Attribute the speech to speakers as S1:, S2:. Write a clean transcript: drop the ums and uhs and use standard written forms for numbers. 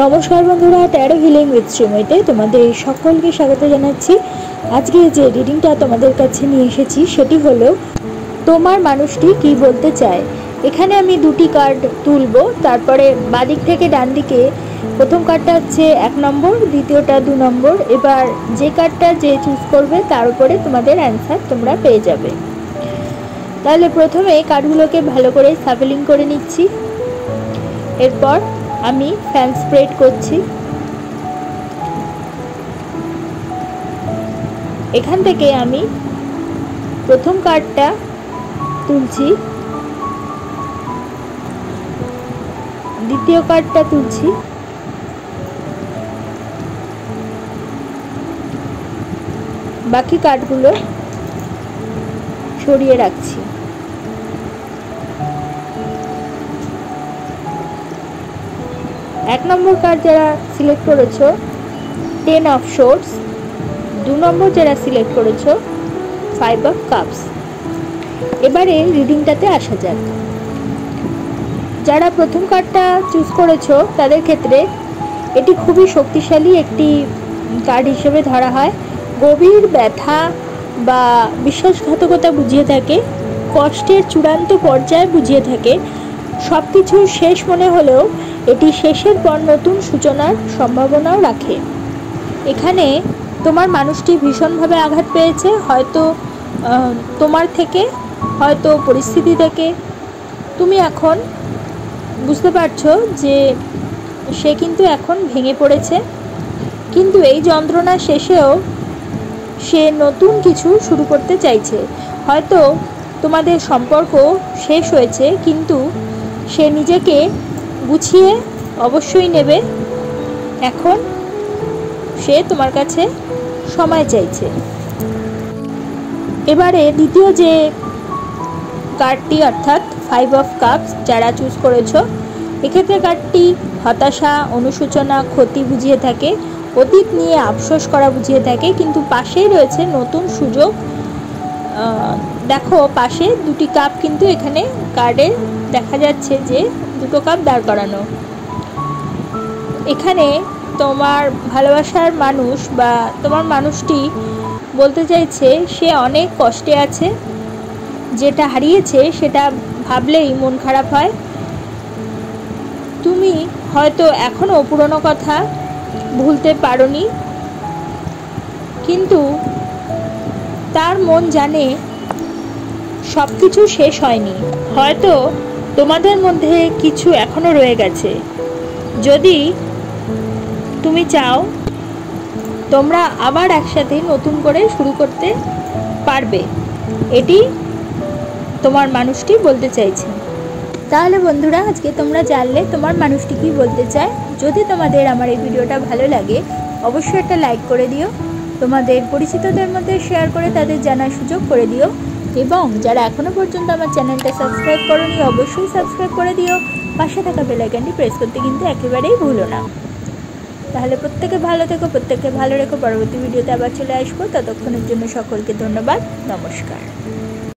S1: নমস্কার বন্ধুরা, taro healing with শ্রীময়ীতে তোমাদের সকলকে স্বাগত জানাচ্ছি। আজকে যে রিডিংটা তোমাদের কাছে নিয়ে এসেছি সেটি হলো তোমার মানুষটি কি বলতে চায়। এখানে আমি দুটি কার্ড তুলব, তারপরে বাদিক থেকে ডান দিকে প্রথম কার্ডটা হচ্ছে 1 নম্বর, দ্বিতীয়টা 2 নম্বর। এবার যে কার্ডটা যে চুজ করবে তার উপরে তোমাদের অ্যান্সার তোমরা পেয়ে যাবে। তাহলে প্রথমে কার্ডগুলোকে ভালো করে সাফলিং করে নিচ্ছি, এরপর আমি ফ্যান স্প্রেড করছি। এখান থেকে আমি প্রথম কার্ডটা তুলছি, দ্বিতীয় কার্ডটা তুলছি, বাকি কার্ডগুলো সরিয়ে রাখছি। এক নম্বর কার্ড যারা সিলেক্ট করেছো 10 অফ শোর্টস, 2 নম্বর যারা সিলেক্ট করেছো 5 অফ কাপস। এবারে রিডিংটাতে আসা যাক। যারা প্রথম কার্ডটা চুজ করেছো তাদের ক্ষেত্রে এটি খুবই শক্তিশালী একটি কার্ড হিসেবে ধরা হয়। গভীর ব্যথা বা বিশ্বাসঘাতকতা বুঝিয়ে থাকে, কষ্টের চূড়ান্ত পর্যায়ে বুঝিয়ে থাকে। সব কিছু শেষ মনে হলেও এটি শেষের পর নতুন সূচনার সম্ভাবনাও রাখে। এখানে তোমার মানুষটি ভীষণভাবে আঘাত পেয়েছে, হয়তো তোমার থেকে, হয়তো পরিস্থিতি থেকে। তুমি এখন বুঝতে পারছো যে সে কিন্তু এখন ভেঙে পড়েছে, কিন্তু এই যন্ত্রণা শেষেও সে নতুন কিছু শুরু করতে চাইছে। হয়তো তোমাদের সম্পর্ক শেষ হয়েছে, কিন্তু সে নিজেকে গুছিয়ে অবশ্যই নেবে। এখন সে তোমার কাছে সময় চাইছে। এবারে দ্বিতীয় যে কার্ডটি অর্থাৎ 5 অফ কাপস যারা চুজ করেছো, এক্ষেত্রে কার্ডটি হতাশা, অনুশোচনা, ক্ষতি বুঝিয়ে থাকে, অতীত নিয়ে আফসোস করা বুঝিয়ে থাকে, কিন্তু পাশেই রয়েছে নতুন সুযোগ। দেখো পাশে দুটি কাপ কিন্তু এখানে কার্ডে দেখা যাচ্ছে যে দুটো কাপ দাঁড় করানো। এখানে তোমার ভালোবাসার মানুষ বা তোমার মানুষটি বলতে চাইছে সে অনেক কষ্টে আছে, যেটা হারিয়েছে সেটা ভাবলেই মন খারাপ হয়। তুমি হয়তো এখনও পুরনো কথা ভুলতে পারোনি, কিন্তু তার মন জানে সব কিছু শেষ হয়নি। হয়তো তোমাদের মধ্যে কিছু এখনও রয়ে গেছে। যদি তুমি চাও তোমরা আবার একসাথে নতুন করে শুরু করতে পারবে, এটি তোমার মানুষটি বলতে চাইছে। তাহলে বন্ধুরা, আজকে তোমরা জানলে তোমার মানুষটি কি বলতে চায়। যদি তোমাদের আমার এই ভিডিওটা ভালো লাগে অবশ্যই একটা লাইক করে দিও, তোমাদের পরিচিতদের মধ্যে শেয়ার করে তাদের জানার সুযোগ করে দিও, এবং যারা এখনও পর্যন্ত আমার চ্যানেলটা সাবস্ক্রাইব করোনি অবশ্যই সাবস্ক্রাইব করে দিও। পাশে থাকা বেল আইকনটি প্রেস করতে কিন্তু একেবারেই ভুলো না। তাহলে প্রত্যেকে ভালো থেকো, প্রত্যেককে ভালো রেখো। পরবর্তী ভিডিওতে আবার চলে আসবো, ততক্ষণের জন্য সকলকে ধন্যবাদ। নমস্কার।